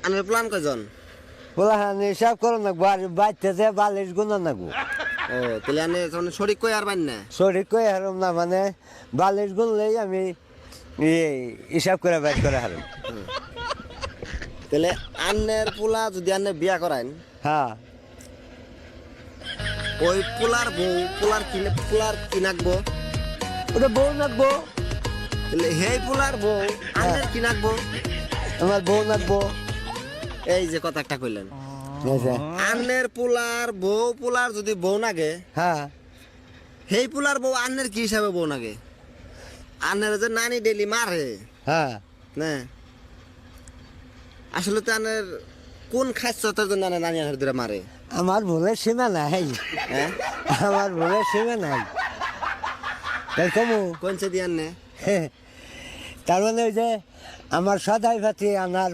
আনের প্ল্যান কয়জন? বলা হ্যাঁ হিসাব করো না বাড়িতে বালিশ গুণ নাগো ও তাহলে আনে শরীর কই আর বাইন না? শরীর কই হারম না মানে বালিশ গুনলেই আমি হিসাব করে বাইর করে হারম। তাহলে আন্নের পোলা যদি আন্নে বিয়া করাইন, হ্যাঁ ওই পোলার বউ পোলার কি নাকবো? ওটা বউ নাকবো, তাহলে হেই পোলার বউ আন্নের কি নাকবো? আমার বউ নাকবো। এই যে কথা একটা কইলেন, ঠিক আছে? আন্নের পোলার বউ পোলার যদি বউ নাগে, হ্যাঁ হেই পোলার বউ আন্নের কি হিসাবে বউ নাগে? আন্নের যে নানি ডেলি মারে হ্যাঁ না, আসলে তো আন্নের কোন খাদ্যতার জন্য আন্নের নানি আন্নের ধরে মারে? আমার ভুলের সীমা নাই, হ্যাঁ আমার ভুলের সীমা নাই। তাই কমু কোন সে দিয়ে আন্নে? তার মানে ওই যে আমার সদাই ভাতি আনার